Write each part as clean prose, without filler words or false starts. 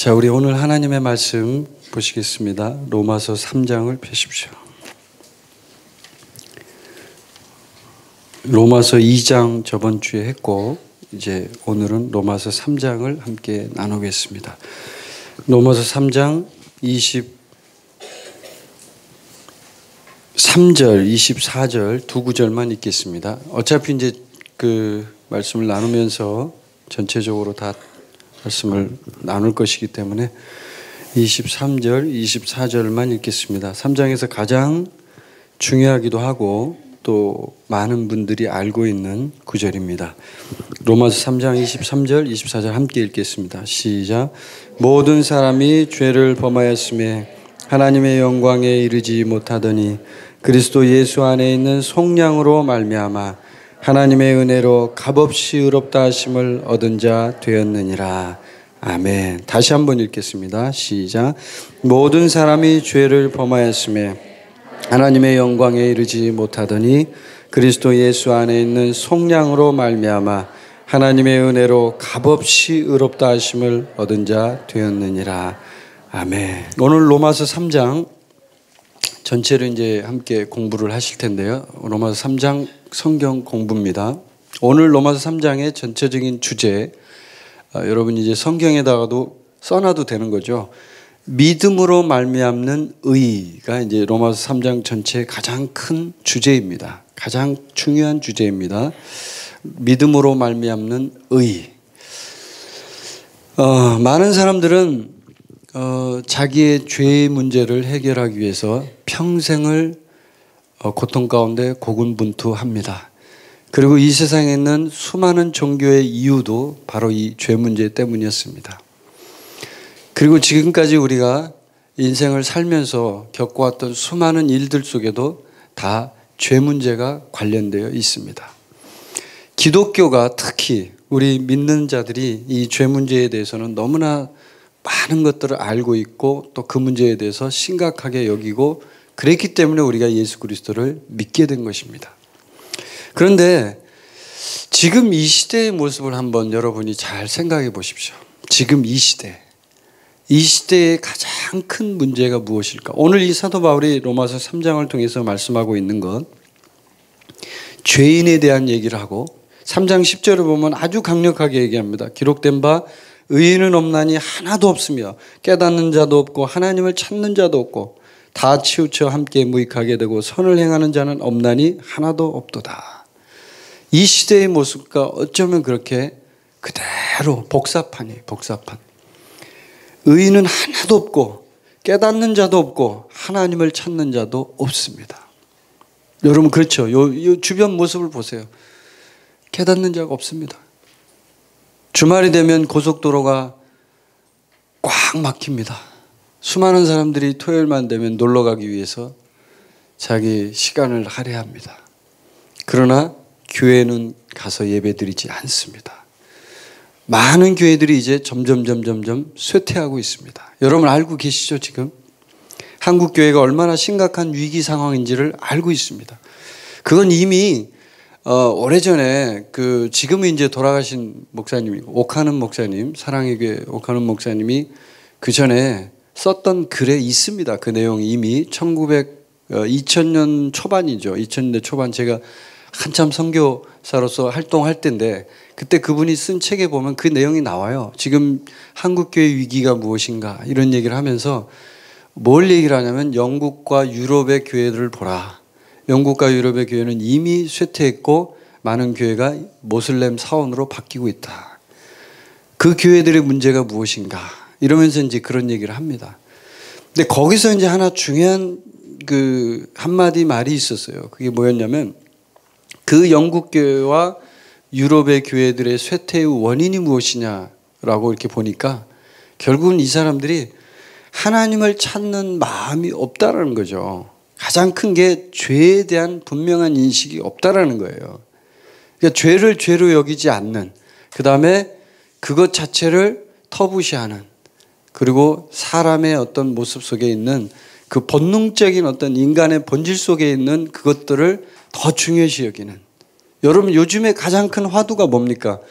자, 우리 오늘 하나님의 말씀 보시겠습니다. 로마서 3장을 펴십시오. 로마서 2장 저번 주에 했고 이제 오늘은 로마서 3장을 함께 나누겠습니다. 로마서 3장 23절, 24절 두 구절만 읽겠습니다. 어차피 이제 그 말씀을 나누면서 전체적으로 다 말씀을 나눌 것이기 때문에 23절, 24절만 읽겠습니다. 3장에서 가장 중요하기도 하고 또 많은 분들이 알고 있는 구절입니다. 로마서 3장 23절, 24절 함께 읽겠습니다. 시작. 모든 사람이 죄를 범하였음에 하나님의 영광에 이르지 못하더니 그리스도 예수 안에 있는 속량으로 말미암아 하나님의 은혜로 값없이 의롭다 하심을 얻은 자 되었느니라. 아멘. 다시 한번 읽겠습니다. 시작. 모든 사람이 죄를 범하였음에 하나님의 영광에 이르지 못하더니 그리스도 예수 안에 있는 속량으로 말미암아 하나님의 은혜로 값없이 의롭다 하심을 얻은 자 되었느니라. 아멘. 오늘 로마서 3장 전체를 이제 함께 공부를 하실 텐데요. 로마서 3장 성경 공부입니다. 오늘 로마서 3장의 전체적인 주제, 여러분 이제 성경에다가도 써놔도 되는 거죠. 믿음으로 말미암는 의가 이제 로마서 3장 전체의 가장 큰 주제입니다. 가장 중요한 주제입니다. 믿음으로 말미암는 의. 많은 사람들은 자기의 죄의 문제를 해결하기 위해서 평생을 고통 가운데 고군분투합니다. 그리고 이 세상에 있는 수많은 종교의 이유도 바로 이 죄 문제 때문이었습니다. 그리고 지금까지 우리가 인생을 살면서 겪어왔던 수많은 일들 속에도 다 죄 문제가 관련되어 있습니다. 기독교가 특히 우리 믿는 자들이 이 죄 문제에 대해서는 너무나 많은 것들을 알고 있고 또 그 문제에 대해서 심각하게 여기고 그랬기 때문에 우리가 예수 그리스도를 믿게 된 것입니다. 그런데 지금 이 시대의 모습을 한번 여러분이 잘 생각해 보십시오. 지금 이 시대의 가장 큰 문제가 무엇일까? 오늘 이 사도 바울이 로마서 3장을 통해서 말씀하고 있는 것, 죄인에 대한 얘기를 하고 3장 10절을 보면 아주 강력하게 얘기합니다. 기록된 바 의인은 없나니 하나도 없으며 깨닫는 자도 없고 하나님을 찾는 자도 없고 다 치우쳐 함께 무익하게 되고 선을 행하는 자는 없나니 하나도 없도다. 이 시대의 모습과 어쩌면 그렇게 그대로 복사판. 의인은 하나도 없고 깨닫는 자도 없고 하나님을 찾는 자도 없습니다. 여러분 그렇죠? 요 주변 모습을 보세요. 깨닫는 자가 없습니다. 주말이 되면 고속도로가 꽉 막힙니다. 수많은 사람들이 토요일만 되면 놀러 가기 위해서 자기 시간을 할애합니다. 그러나 교회는 가서 예배드리지 않습니다. 많은 교회들이 이제 점점 쇠퇴하고 있습니다. 여러분 알고 계시죠 지금? 한국 교회가 얼마나 심각한 위기 상황인지를 알고 있습니다. 그건 이미 오래전에 지금은 이제 돌아가신 목사님이고 오카는 목사님, 사랑의 교회 오카는 목사님이 그 전에 썼던 글에 있습니다. 그 내용이 이미 2000년 초반이죠. 2000년대 초반 제가 한참 선교사로서 활동할 때인데 그때 그분이 쓴 책에 보면 그 내용이 나와요. 지금 한국교회 위기가 무엇인가 이런 얘기를 하면서 뭘 얘기를 하냐면 영국과 유럽의 교회들을 보라. 영국과 유럽의 교회는 이미 쇠퇴했고 많은 교회가 모슬렘 사원으로 바뀌고 있다. 그 교회들의 문제가 무엇인가 이러면서 이제 그런 얘기를 합니다. 근데 거기서 이제 하나 중요한 그 한마디 말이 있었어요. 그게 뭐였냐면 그 영국 교회와 유럽의 교회들의 쇠퇴의 원인이 무엇이냐라고 이렇게 보니까 결국은 이 사람들이 하나님을 찾는 마음이 없다라는 거죠. 가장 큰 게 죄에 대한 분명한 인식이 없다라는 거예요. 그러니까 죄를 죄로 여기지 않는, 그 다음에 그것 자체를 터부시하는, 그리고 사람의 어떤 모습 속에 있는 그 본능적인 어떤 인간의 본질 속에 있는 그것들을 더 중요시 여기는. 여러분 요즘에 가장 큰 화두가 뭡니까?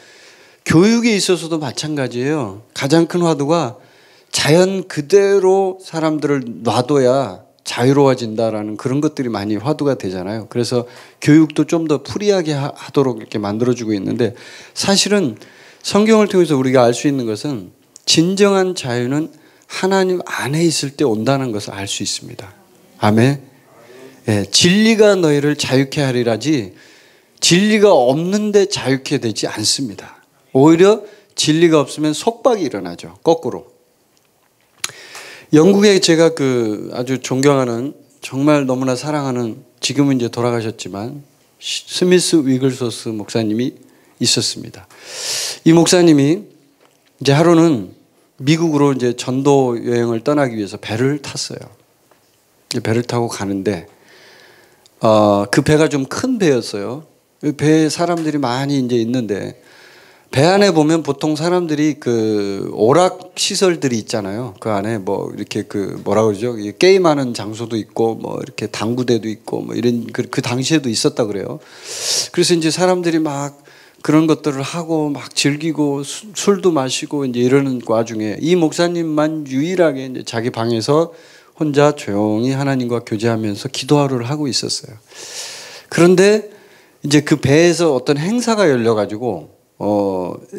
교육에 있어서도 마찬가지예요. 가장 큰 화두가 자연 그대로 사람들을 놔둬야 자유로워진다라는 그런 것들이 많이 화두가 되잖아요. 그래서 교육도 좀 더 프리하게 하도록 이렇게 만들어주고 있는데, 사실은 성경을 통해서 우리가 알 수 있는 것은 진정한 자유는 하나님 안에 있을 때 온다는 것을 알 수 있습니다. 아멘. 예, 진리가 너희를 자유케 하리라지 진리가 없는데 자유케 되지 않습니다. 오히려 진리가 없으면 속박이 일어나죠. 거꾸로. 영국에 제가 아주 존경하는, 정말 너무나 사랑하는, 지금은 이제 돌아가셨지만 스미스 위글소스 목사님이 있었습니다. 이 목사님이 이제 하루는 미국으로 이제 전도 여행을 떠나기 위해서 배를 탔어요. 배를 타고 가는데 그 배가 좀 큰 배였어요. 배에 사람들이 많이 이제 있는데, 배 안에 보면 보통 사람들이 오락 시설들이 있잖아요. 그 안에 뭐 이렇게 뭐라 그러죠? 게임하는 장소도 있고, 뭐 이렇게 당구대도 있고, 뭐 이런 그 당시에도 있었다 그래요. 그래서 이제 사람들이 막 그런 것들을 하고 막 즐기고 술도 마시고 이제 이러는 와중에 이 목사님만 유일하게 이제 자기 방에서 혼자 조용히 하나님과 교제하면서 기도하루를 하고 있었어요. 그런데 이제 그 배에서 어떤 행사가 열려가지고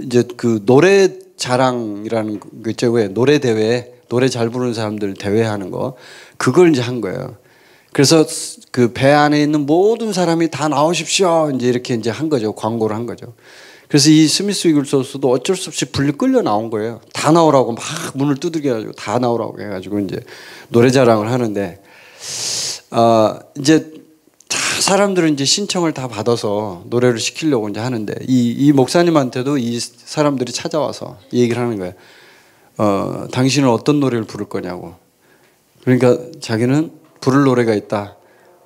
이제 노래 자랑이라는 거 있죠. 왜 노래 대회, 노래 잘 부르는 사람들 대회하는 거, 그걸 이제 한 거예요. 그래서 그 배 안에 있는 모든 사람이 다 나오십시오. 이제 이렇게 이제 한 거죠. 광고를 한 거죠. 그래서 이 스미스 위글소스도 어쩔 수 없이 끌려 나온 거예요. 다 나오라고 막 문을 두들겨가지고 다 나오라고 해가지고 이제 노래 자랑을 하는데, 이제 다 사람들은 이제 신청을 다 받아서 노래를 시키려고 이제 하는데, 이 목사님한테도 이 사람들이 찾아와서 이 얘기를 하는 거예요. 당신은 어떤 노래를 부를 거냐고. 그러니까 자기는 부를 노래가 있다.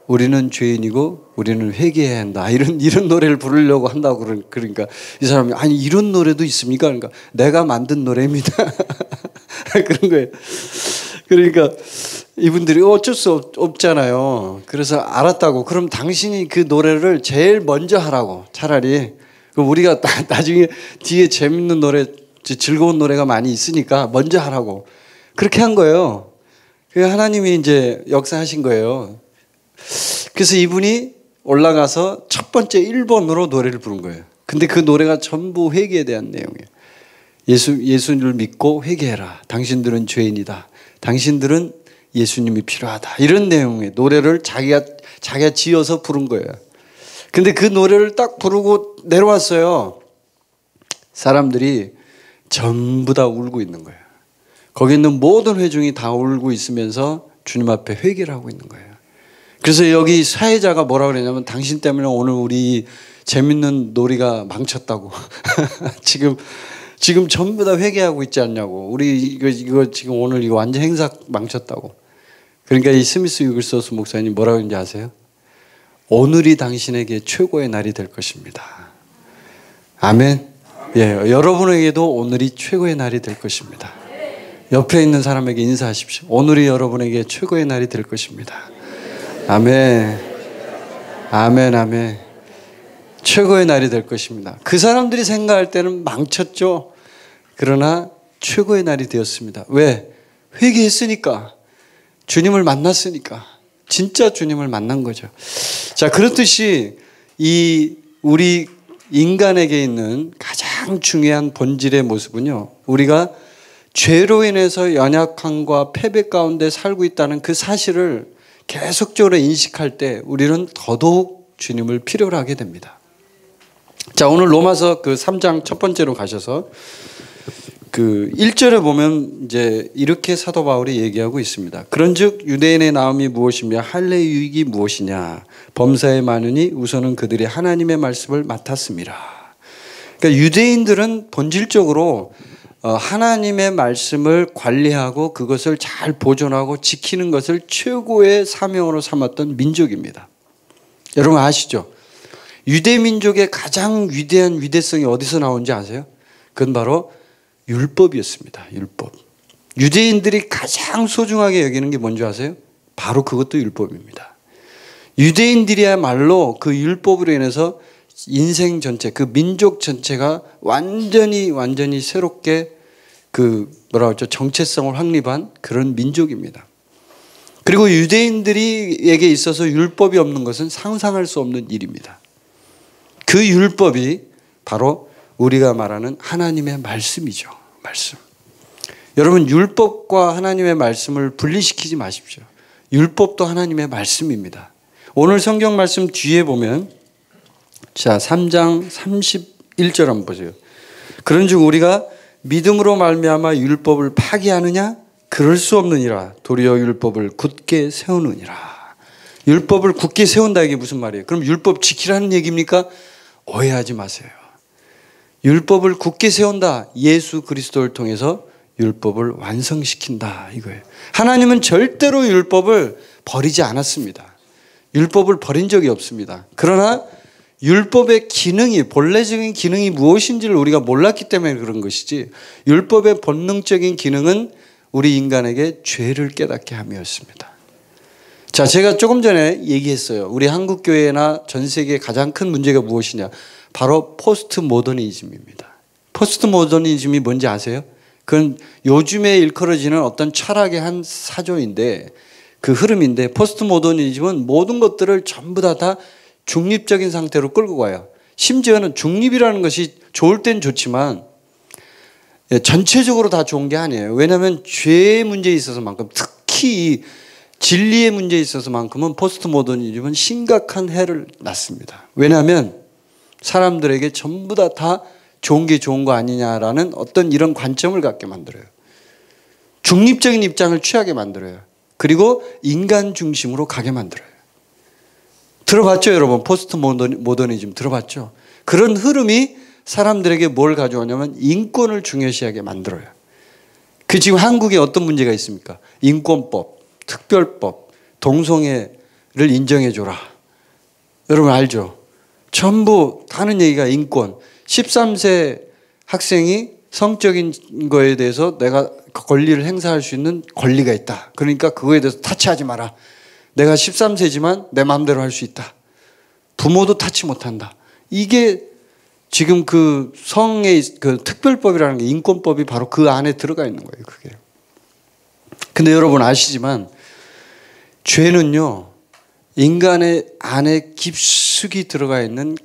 우리는 죄인이고 우리는 회개해야 한다. 이런 노래를 부르려고 한다고. 그러니까 이 사람이, 아니 이런 노래도 있습니까? 그러니까 내가 만든 노래입니다. 그런 거예요. 그러니까 이분들이 어쩔 수 없잖아요. 그래서 알았다고. 그럼 당신이 그 노래를 제일 먼저 하라고. 차라리. 그럼 우리가 나중에 뒤에 재밌는 노래, 즐거운 노래가 많이 있으니까 먼저 하라고. 그렇게 한 거예요. 하나님이 이제 역사하신 거예요. 그래서 이분이 올라가서 첫 번째 1번으로 노래를 부른 거예요. 근데 그 노래가 전부 회개에 대한 내용이에요. 예수님을 믿고 회개해라. 당신들은 죄인이다. 당신들은 예수님이 필요하다. 이런 내용의 노래를 자기가 지어서 부른 거예요. 근데 그 노래를 딱 부르고 내려왔어요. 사람들이 전부 다 울고 있는 거예요. 거기 있는 모든 회중이 다 울고 있으면서 주님 앞에 회개를 하고 있는 거예요. 그래서 여기 사회자가 뭐라 그러냐면, 당신 때문에 오늘 우리 재밌는 놀이가 망쳤다고. 지금 전부 다 회개하고 있지 않냐고. 우리 이거 지금 오늘 이거 완전 행사 망쳤다고. 그러니까 이 스미스 위글소스 목사님 뭐라고 했는지 아세요? 오늘이 당신에게 최고의 날이 될 것입니다. 아멘. 예, 여러분에게도 오늘이 최고의 날이 될 것입니다. 옆에 있는 사람에게 인사하십시오. 오늘이 여러분에게 최고의 날이 될 것입니다. 아멘. 아멘, 아멘. 최고의 날이 될 것입니다. 그 사람들이 생각할 때는 망쳤죠. 그러나 최고의 날이 되었습니다. 왜? 회개했으니까. 주님을 만났으니까. 진짜 주님을 만난 거죠. 자, 그렇듯이 우리 인간에게 있는 가장 중요한 본질의 모습은요, 우리가 죄로 인해서 연약함과 패배 가운데 살고 있다는 그 사실을 계속적으로 인식할 때 우리는 더더욱 주님을 필요로 하게 됩니다. 자, 오늘 로마서 3장 첫 번째로 가셔서 1절에 보면 이제 이렇게 사도 바울이 얘기하고 있습니다. 그런즉 유대인의 나음이 무엇이며 할례의 유익이 무엇이냐? 범사에 많으니 우선은 그들이 하나님의 말씀을 맡았습니다. 그러니까 유대인들은 본질적으로 하나님의 말씀을 관리하고 그것을 잘 보존하고 지키는 것을 최고의 사명으로 삼았던 민족입니다. 여러분 아시죠? 유대 민족의 가장 위대한 위대성이 어디서 나온지 아세요? 그건 바로 율법이었습니다. 율법. 유대인들이 가장 소중하게 여기는 게 뭔지 아세요? 바로 그것도 율법입니다. 유대인들이야말로 그 율법으로 인해서 인생 전체, 그 민족 전체가 완전히 새롭게 뭐라고 했죠? 정체성을 확립한 그런 민족입니다. 그리고 유대인들에게 있어서 율법이 없는 것은 상상할 수 없는 일입니다. 그 율법이 바로 우리가 말하는 하나님의 말씀이죠. 말씀. 여러분, 율법과 하나님의 말씀을 분리시키지 마십시오. 율법도 하나님의 말씀입니다. 오늘 성경 말씀 뒤에 보면, 자, 3장 31절 한번 보세요. 그런즉 우리가 믿음으로 말미암아 율법을 파기하느냐? 그럴 수 없느니라. 도리어 율법을 굳게 세우느니라. 율법을 굳게 세운다, 이게 무슨 말이에요? 그럼 율법 지키라는 얘기입니까? 오해하지 마세요. 율법을 굳게 세운다. 예수 그리스도를 통해서 율법을 완성시킨다, 이거예요. 하나님은 절대로 율법을 버리지 않았습니다. 율법을 버린 적이 없습니다. 그러나 율법의 기능이, 본래적인 기능이 무엇인지를 우리가 몰랐기 때문에 그런 것이지, 율법의 본능적인 기능은 우리 인간에게 죄를 깨닫게 함이었습니다. 자, 제가 조금 전에 얘기했어요. 우리 한국교회나 전 세계의 가장 큰 문제가 무엇이냐? 바로 포스트 모더니즘입니다. 포스트 모더니즘이 뭔지 아세요? 그건 요즘에 일컬어지는 어떤 철학의 한 사조인데, 그 흐름인데, 포스트 모더니즘은 모든 것들을 전부 다 중립적인 상태로 끌고 가요. 심지어는 중립이라는 것이 좋을 땐 좋지만 전체적으로 다 좋은 게 아니에요. 왜냐하면 죄의 문제에 있어서만큼, 특히 진리의 문제에 있어서만큼은 포스트 모더니즘은 심각한 해를 낳습니다. 왜냐하면 사람들에게 전부 다 좋은 게 좋은 거 아니냐라는 어떤 이런 관점을 갖게 만들어요. 중립적인 입장을 취하게 만들어요. 그리고 인간 중심으로 가게 만들어요. 들어봤죠, 여러분? 포스트 모더니즘 들어봤죠? 그런 흐름이 사람들에게 뭘 가져오냐면 인권을 중요시하게 만들어요. 그 지금 한국에 어떤 문제가 있습니까? 인권법, 특별법, 동성애를 인정해줘라. 여러분 알죠? 전부 하는 얘기가 인권. 13세 학생이 성적인 거에 대해서 내가 권리를 행사할 수 있는 권리가 있다. 그러니까 그거에 대해서 타치하지 마라. 내가 13세지만 내 마음대로 할 수 있다. 부모도 타치 못한다. 이게 지금 그 성의 그 특별법이라는 게, 인권법이 바로 그 안에 들어가 있는 거예요, 그게. 근데 여러분 아시지만 죄는요, 인간의 안에 깊숙이 들어가 있는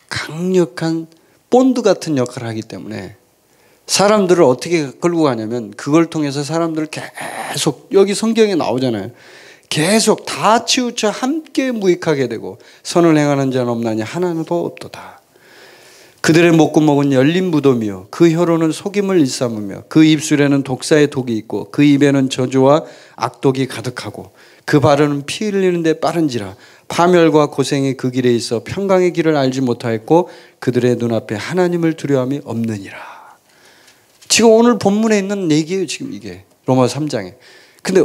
강력한 본드 같은 역할을 하기 때문에 사람들을 어떻게 끌고 가냐면, 그걸 통해서 사람들을 계속, 여기 성경에 나오잖아요. 계속 다 치우쳐 함께 무익하게 되고, 선을 행하는 자는 없나니 하나도 없도다. 그들의 목구멍은 열린 무덤이요, 그 혀로는 속임을 일삼으며, 그 입술에는 독사의 독이 있고, 그 입에는 저주와 악독이 가득하고, 그 발은 피 흘리는 데 빠른지라. 파멸과 고생이 그 길에 있어 평강의 길을 알지 못하였고, 그들의 눈앞에 하나님을 두려움이 없느니라. 지금 오늘 본문에 있는 얘기예요, 지금 이게. 로마서 3장에. 근데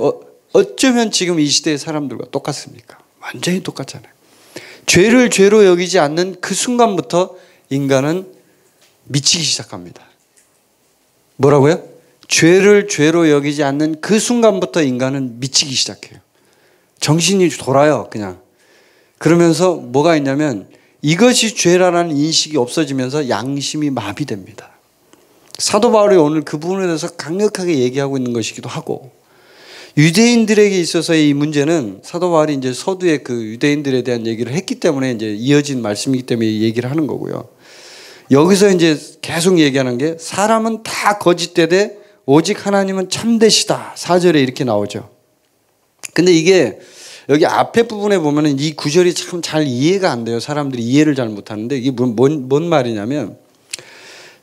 어쩌면 지금 이 시대의 사람들과 똑같습니까? 완전히 똑같잖아요. 죄를 죄로 여기지 않는 그 순간부터 인간은 미치기 시작합니다. 뭐라고요? 죄를 죄로 여기지 않는 그 순간부터 인간은 미치기 시작해요. 정신이 돌아요, 그냥. 그러면서 뭐가 있냐면, 이것이 죄라는 인식이 없어지면서 양심이 마비됩니다. 사도 바울이 오늘 그 부분에 대해서 강력하게 얘기하고 있는 것이기도 하고, 유대인들에게 있어서의 이 문제는 사도 바울이 이제 서두에 그 유대인들에 대한 얘기를 했기 때문에 이제 이어진 말씀이기 때문에 얘기를 하는 거고요. 여기서 이제 계속 얘기하는 게, 사람은 다 거짓되되 오직 하나님은 참되시다. 4절에 이렇게 나오죠. 근데 이게 여기 앞에 부분에 보면은 이 구절이 참 잘 이해가 안 돼요. 사람들이 이해를 잘 못하는데, 이게 뭔 말이냐면,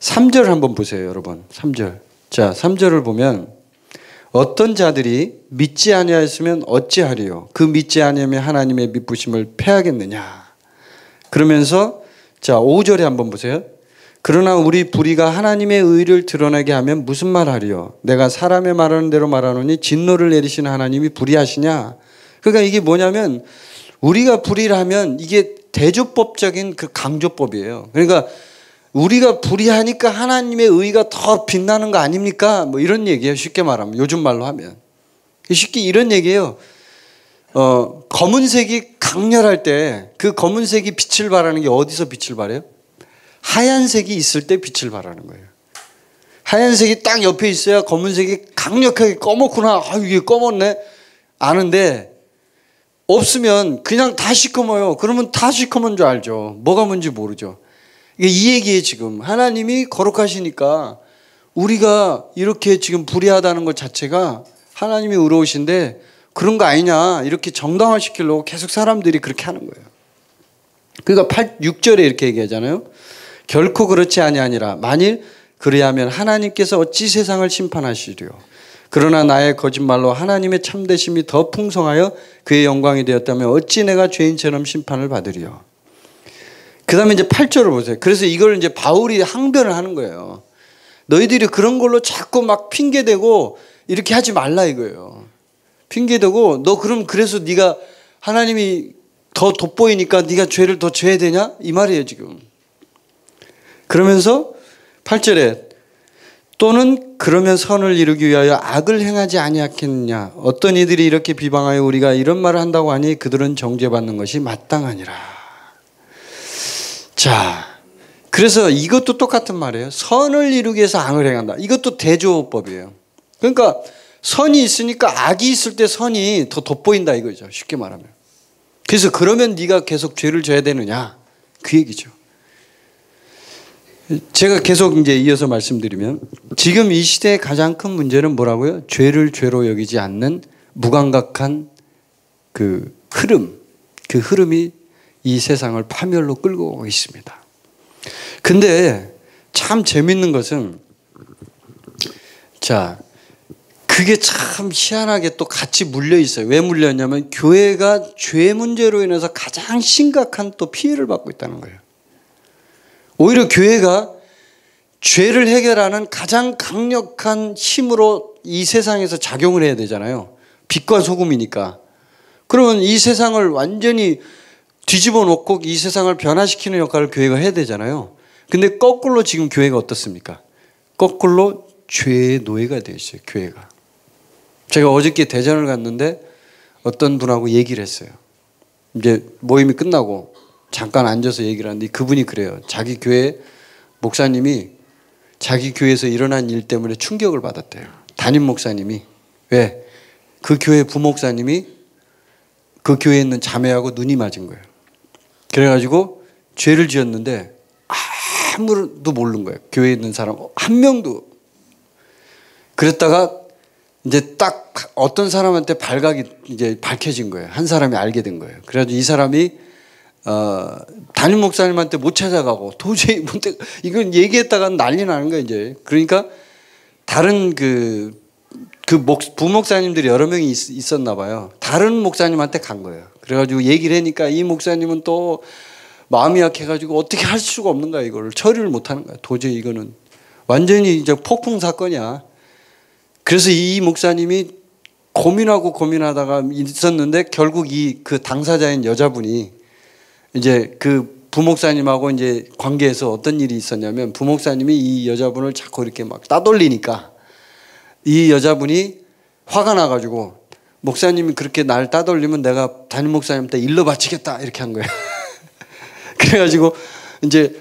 3절 한번 보세요, 여러분. 3절. 자, 3절을 보면, 어떤 자들이 믿지 아니하였으면 어찌하리요? 그 믿지 아니하면 하나님의 미쁘심을 패하겠느냐? 그러면서 자, 5절에 한번 보세요. 그러나 우리 불의가 하나님의 의를 드러나게 하면 무슨 말 하리요? 내가 사람의 말하는 대로 말하노니 진노를 내리시는 하나님이 불의하시냐? 그러니까 이게 뭐냐면, 우리가 불의를 하면 이게 대조법적인 그 강조법이에요. 그러니까 우리가 불의하니까 하나님의 의가 더 빛나는 거 아닙니까? 뭐 이런 얘기예요. 쉽게 말하면, 요즘 말로 하면. 쉽게 이런 얘기예요. 검은색이 강렬할 때 그 검은색이 빛을 발하는 게 어디서 빛을 발해요? 하얀색이 있을 때 빛을 발하는 거예요. 하얀색이 딱 옆에 있어야 검은색이 강력하게 꺼먹구나. 아, 이게 꺼먹네. 아는데 없으면 그냥 다 시커머요. 그러면 다 시커먼 줄 알죠. 뭐가 뭔지 모르죠. 이게 이 얘기에 지금 하나님이 거룩하시니까 우리가 이렇게 지금 불의하다는 것 자체가 하나님이 의로우신데 그런 거 아니냐 이렇게 정당화시키려고 계속 사람들이 그렇게 하는 거예요. 그러니까 6절에 이렇게 얘기하잖아요. 결코 그렇지 아니하니라. 만일 그리하면 하나님께서 어찌 세상을 심판하시리요. 그러나 나의 거짓말로 하나님의 참되심이 더 풍성하여 그의 영광이 되었다면 어찌 내가 죄인처럼 심판을 받으리요. 그 다음에 이제 8절을 보세요. 그래서 이걸 이제 바울이 항변을 하는 거예요. 너희들이 그런 걸로 자꾸 막 핑계대고 이렇게 하지 말라 이거예요. 핑계대고 너 그럼 그래서 네가 하나님이 더 돋보이니까 네가 죄를 더 져야 되냐? 이 말이에요 지금. 그러면서 8절에 또는 그러면 선을 이루기 위하여 악을 행하지 아니하겠느냐. 어떤 이들이 이렇게 비방하여 우리가 이런 말을 한다고 하니 그들은 정죄받는 것이 마땅하니라. 자, 그래서 이것도 똑같은 말이에요. 선을 이루기 위해서 악을 행한다. 이것도 대조법이에요. 그러니까 선이 있으니까 악이 있을 때 선이 더 돋보인다 이거죠. 쉽게 말하면. 그래서 그러면 네가 계속 죄를 져야 되느냐 그 얘기죠. 제가 계속 이제 이어서 말씀드리면 지금 이 시대의 가장 큰 문제는 뭐라고요? 죄를 죄로 여기지 않는 무감각한 그 흐름이 이 세상을 파멸로 끌고 오고 있습니다. 근데 참 재밌는 것은 자, 그게 참 희한하게 또 같이 물려 있어요. 왜 물렸냐면 교회가 죄 문제로 인해서 가장 심각한 또 피해를 받고 있다는 거예요. 오히려 교회가 죄를 해결하는 가장 강력한 힘으로 이 세상에서 작용을 해야 되잖아요. 빛과 소금이니까. 그러면 이 세상을 완전히 뒤집어 놓고 이 세상을 변화시키는 역할을 교회가 해야 되잖아요. 근데 거꾸로 지금 교회가 어떻습니까? 거꾸로 죄의 노예가 되어 있어요. 교회가. 제가 어저께 대전을 갔는데 어떤 분하고 얘기를 했어요. 이제 모임이 끝나고 잠깐 앉아서 얘기를 하는데 그분이 그래요. 자기 교회 목사님이 자기 교회에서 일어난 일 때문에 충격을 받았대요. 담임 목사님이. 왜? 그 교회 부목사님이 그 교회에 있는 자매하고 눈이 맞은 거예요. 그래가지고 죄를 지었는데 아무도 모르는 거예요. 교회에 있는 사람 한 명도. 그랬다가 이제 딱 어떤 사람한테 발각이 이제 밝혀진 거예요. 한 사람이 알게 된 거예요. 그래가지고 이 사람이 담임 목사님한테 못 찾아가고 도저히 이건 얘기했다가는 난리 나는 거예요 이제. 그러니까 다른 부목사님들이 여러 명이 있었나 봐요. 다른 목사님한테 간 거예요. 그래가지고 얘기를 하니까 이 목사님은 또 마음이 약해가지고 어떻게 할 수가 없는 거야. 이걸 처리를 못 하는 거야. 도저히 이거는 완전히 이제 폭풍 사건이야. 그래서 이 목사님이 고민하다가 있었는데 결국 그 당사자인 여자분이 이제 그 부목사님하고 이제 관계에서 어떤 일이 있었냐면 부목사님이 이 여자분을 자꾸 이렇게 막 따돌리니까 이 여자분이 화가 나가지고 목사님이 그렇게 날 따돌리면 내가 담임 목사님한테 일러 바치겠다 이렇게 한 거예요. 그래가지고 이제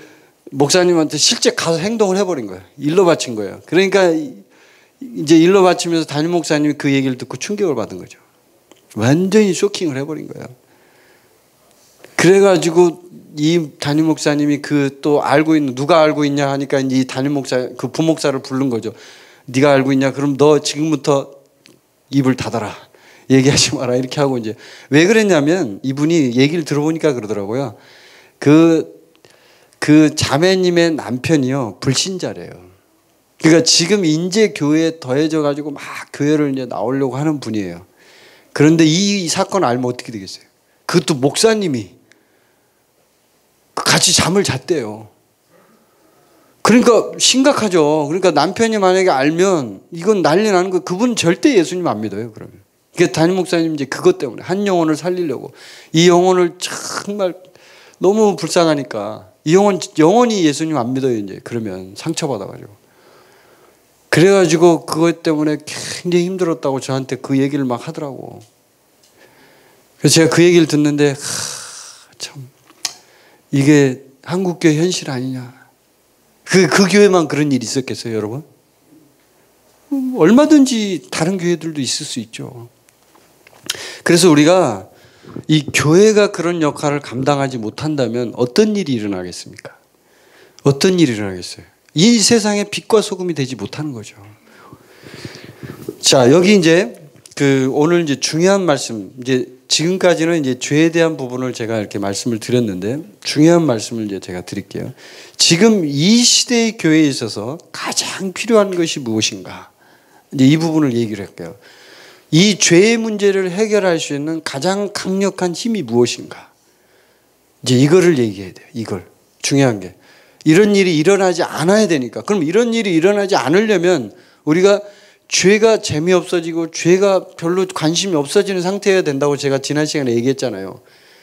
목사님한테 실제 가서 행동을 해버린 거예요. 일러 바친 거예요. 그러니까 이제 일러 바치면서 담임 목사님이 그 얘기를 듣고 충격을 받은 거죠. 완전히 쇼킹을 해버린 거예요. 그래가지고 이 담임 목사님이 누가 알고 있냐 하니까 이 담임 목사, 그 부목사를 부른 거죠. 네가 알고 있냐? 그럼 너 지금부터 입을 닫아라. 얘기하지 마라. 이렇게 하고 이제 왜 그랬냐면 이분이 얘기를 들어보니까 그러더라고요. 그 자매님의 남편이요. 불신자래요. 그러니까 지금 인제 교회에 더해져 가지고 막 교회를 이제 나오려고 하는 분이에요. 그런데 이 사건 알면 어떻게 되겠어요? 그것도 목사님이 같이 잠을 잤대요. 그러니까 심각하죠. 그러니까 남편이 만약에 알면 이건 난리 나는 거예요. 그분 절대 예수님 안 믿어요. 그러면. 그러니까 담임 목사님 이제 그것 때문에 한 영혼을 살리려고 이 영혼을 정말 너무 불쌍하니까 이 영혼이 예수님 안 믿어요. 이제 그러면 상처받아가지고. 그래가지고 그것 때문에 굉장히 힘들었다고 저한테 그 얘기를 막 하더라고. 그래서 제가 그 얘기를 듣는데 참 이게 한국교회 현실 아니냐. 그 교회만 그런 일이 있었겠어요, 여러분? 얼마든지 다른 교회들도 있을 수 있죠. 그래서 우리가 이 교회가 그런 역할을 감당하지 못한다면 어떤 일이 일어나겠습니까? 어떤 일이 일어나겠어요? 이 세상에 빛과 소금이 되지 못하는 거죠. 자, 여기 이제 오늘 이제 중요한 말씀, 이제 지금까지는 이제 죄에 대한 부분을 제가 이렇게 말씀을 드렸는데 중요한 말씀을 이제 제가 드릴게요. 지금 이 시대의 교회에 있어서 가장 필요한 것이 무엇인가? 이제 이 부분을 얘기를 할게요. 이 죄의 문제를 해결할 수 있는 가장 강력한 힘이 무엇인가? 이제 이거를 얘기해야 돼요. 이걸. 중요한 게. 이런 일이 일어나지 않아야 되니까. 그럼 이런 일이 일어나지 않으려면 우리가 죄가 재미없어지고 죄가 별로 관심이 없어지는 상태여야 된다고 제가 지난 시간에 얘기했잖아요.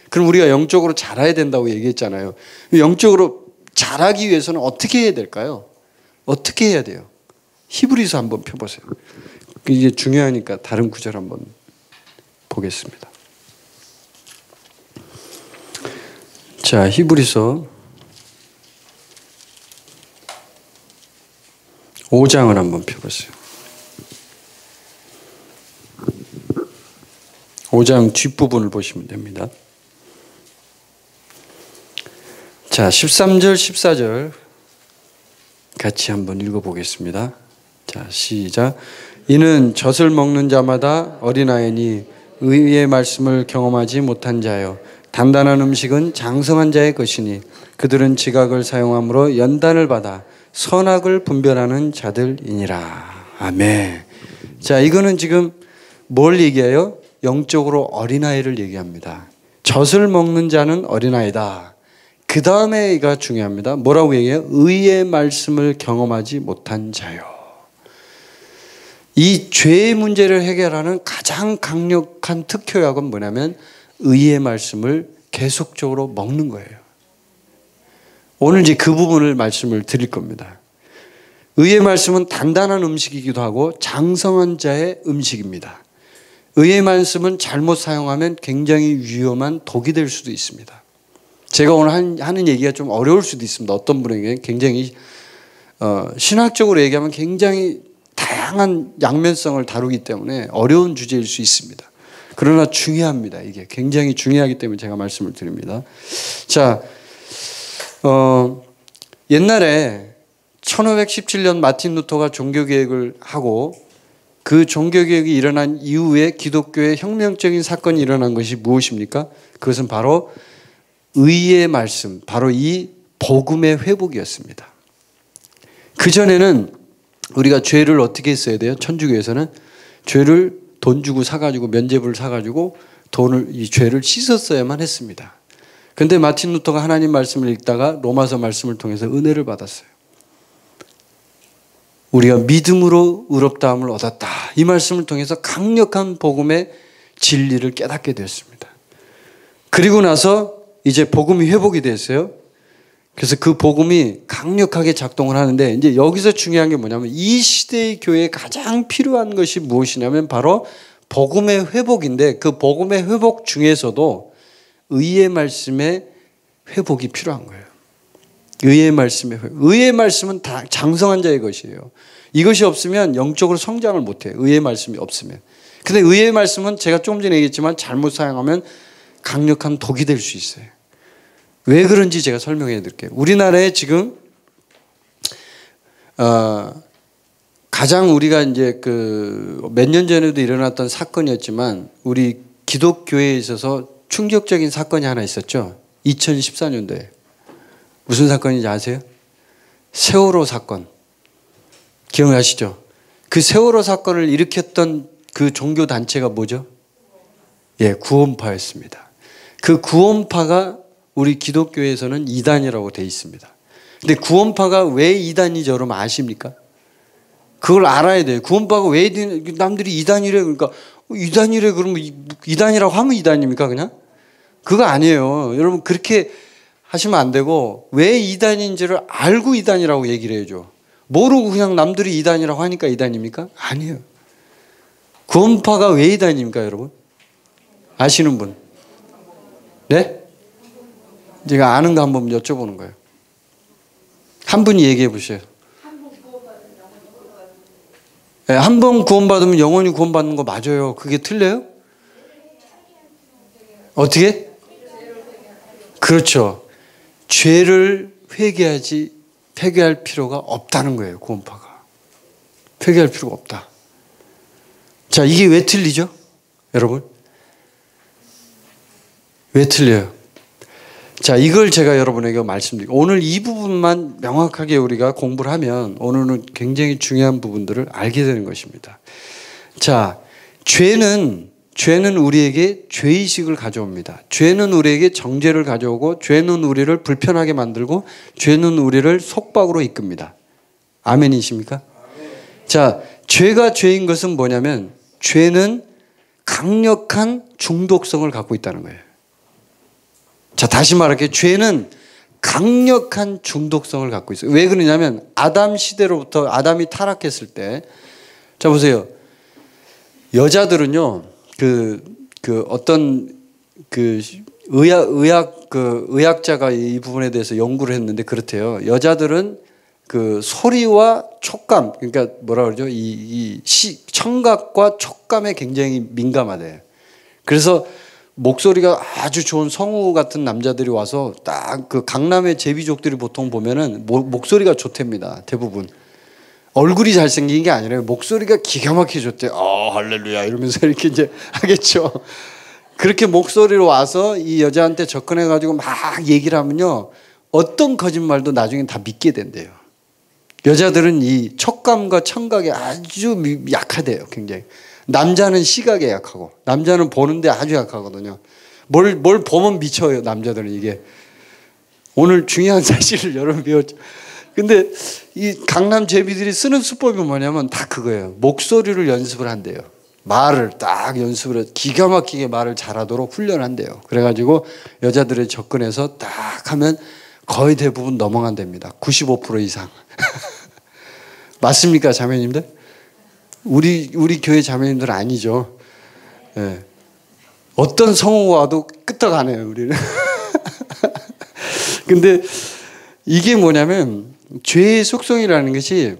그럼 우리가 영적으로 자라야 된다고 얘기했잖아요. 영적으로 자라기 위해서는 어떻게 해야 될까요? 어떻게 해야 돼요? 히브리서 한번 펴보세요. 이게 중요하니까 다른 구절 한번 보겠습니다. 자, 히브리서 5장을 한번 펴보세요. 5장 뒷부분을 보시면 됩니다. 자, 13절, 14절 같이 한번 읽어보겠습니다. 자, 시작. 이는 젖을 먹는 자마다 어린아이니 의의 말씀을 경험하지 못한 자요. 단단한 음식은 장성한 자의 것이니 그들은 지각을 사용함으로 연단을 받아 선악을 분별하는 자들이니라. 아멘. 자, 이거는 지금 뭘 얘기해요? 영적으로 어린아이를 얘기합니다. 젖을 먹는 자는 어린아이다. 그 다음에가 중요합니다. 뭐라고 얘기해요? 의의 말씀을 경험하지 못한 자요. 이 죄의 문제를 해결하는 가장 강력한 특효약은 뭐냐면 의의 말씀을 계속적으로 먹는 거예요. 오늘 이제 그 부분을 말씀을 드릴 겁니다. 의의 말씀은 단단한 음식이기도 하고 장성한 자의 음식입니다. 의의 말씀은 잘못 사용하면 굉장히 위험한 독이 될 수도 있습니다. 제가 오늘 하는 얘기가 좀 어려울 수도 있습니다. 어떤 분에게 굉장히 신학적으로 얘기하면 굉장히 다양한 양면성을 다루기 때문에 어려운 주제일 수 있습니다. 그러나 중요합니다. 이게 굉장히 중요하기 때문에 제가 말씀을 드립니다. 자, 옛날에 1517년 마틴 루터가 종교개혁을 하고 그 종교개혁이 일어난 이후에 기독교의 혁명적인 사건이 일어난 것이 무엇입니까? 그것은 바로 의의 말씀, 바로 이 복음의 회복이었습니다. 그전에는 우리가 죄를 어떻게 했어야 돼요? 천주교에서는 죄를 돈 주고 사가지고 면죄부를 사가지고 이 죄를 씻었어야만 했습니다. 그런데 마틴 루터가 하나님 말씀을 읽다가 로마서 말씀을 통해서 은혜를 받았어요. 우리가 믿음으로 의롭다함을 얻었다. 이 말씀을 통해서 강력한 복음의 진리를 깨닫게 되었습니다. 그리고 나서 이제 복음이 회복이 됐어요. 그래서 그 복음이 강력하게 작동을 하는데 이제 여기서 중요한 게 뭐냐면 이 시대의 교회에 가장 필요한 것이 무엇이냐면 바로 복음의 회복인데 그 복음의 회복 중에서도 의의 말씀의 회복이 필요한 거예요. 의의 말씀의 회복. 의의 말씀은 다 장성한 자의 것이에요. 이것이 없으면 영적으로 성장을 못해요. 의의 말씀이 없으면. 근데 의의 말씀은 제가 조금 전에 얘기했지만 잘못 사용하면 강력한 독이 될 수 있어요. 왜 그런지 제가 설명해 드릴게요. 우리나라에 지금 가장 우리가 이제 몇 년 전에도 일어났던 사건이었지만 우리 기독교회에 있어서 충격적인 사건이 하나 있었죠. 2014년도에. 무슨 사건인지 아세요? 세월호 사건. 기억나시죠? 그 세월호 사건을 일으켰던 그 종교 단체가 뭐죠? 예, 구원파였습니다. 그 구원파가 우리 기독교에서는 이단이라고 되어 있습니다. 근데 구원파가 왜 이단이죠? 여러분 아십니까? 그걸 알아야 돼요. 구원파가 왜 남들이 이단이래 그러니까 이단이래 그러면 이단이라고 하면 이단입니까 그냥? 그거 아니에요. 여러분 그렇게 하시면 안 되고 왜 이단인지를 알고 이단이라고 얘기를 해야죠. 모르고 그냥 남들이 이단이라고 하니까 이단입니까? 아니에요. 구원파가 왜 이단입니까 여러분? 아시는 분? 네? 제가 아는 거 한번 여쭤보는 거예요. 한 분이 얘기해 보세요. 한 번 구원받으면 영원히 구원받는 거 맞아요. 그게 틀려요? 어떻게? 그렇죠. 죄를 회개할 필요가 없다는 거예요. 구원파가. 회개할 필요가 없다. 자, 이게 왜 틀리죠? 여러분? 왜 틀려요? 자, 이걸 제가 여러분에게 말씀드리고 오늘 이 부분만 명확하게 우리가 공부를 하면 오늘은 굉장히 중요한 부분들을 알게 되는 것입니다. 자, 죄는 우리에게 죄의식을 가져옵니다. 죄는 우리에게 정죄를 가져오고 죄는 우리를 불편하게 만들고 죄는 우리를 속박으로 이끕니다. 아멘이십니까? 아멘. 자, 죄가 죄인 것은 뭐냐면 죄는 강력한 중독성을 갖고 있다는 거예요. 자, 다시 말할게요. 죄는 강력한 중독성을 갖고 있어요. 왜 그러냐면 아담 시대로부터 아담이 타락했을 때, 자 보세요. 여자들은요, 어떤 의학자가 이 부분에 대해서 연구를 했는데 그렇대요. 여자들은 그 소리와 촉감, 그러니까 뭐라 그러죠? 청각과 촉감에 굉장히 민감하대요. 그래서 목소리가 아주 좋은 성우 같은 남자들이 와서 딱 그 강남의 제비족들이 보통 보면은 목소리가 좋답니다. 대부분. 얼굴이 잘생긴 게 아니라 목소리가 기가 막히게 좋대. 할렐루야 이러면서 이렇게 이제 하겠죠. 그렇게 목소리로 와서 이 여자한테 접근해가지고 막 얘기를 하면요. 어떤 거짓말도 나중엔 다 믿게 된대요. 여자들은 이 촉감과 청각에 아주 약하대요. 굉장히. 남자는 시각에 약하고 남자는 보는데 아주 약하거든요. 뭘 보면 미쳐요. 남자들은 이게. 오늘 중요한 사실을 여러분 배웠죠. 근데 이 강남 제비들이 쓰는 수법이 뭐냐면 다 그거예요. 목소리를 연습을 한대요. 말을 딱 연습을 해서 기가 막히게 말을 잘하도록 훈련한대요. 그래가지고 여자들에 접근해서 딱 하면 거의 대부분 넘어간답니다. 95% 이상. 맞습니까, 자매님들? 우리 교회 자매님들 아니죠. 네. 어떤 성우가 와도 끄떡하네요, 우리는. 근데 이게 뭐냐면 죄의 속성이라는 것이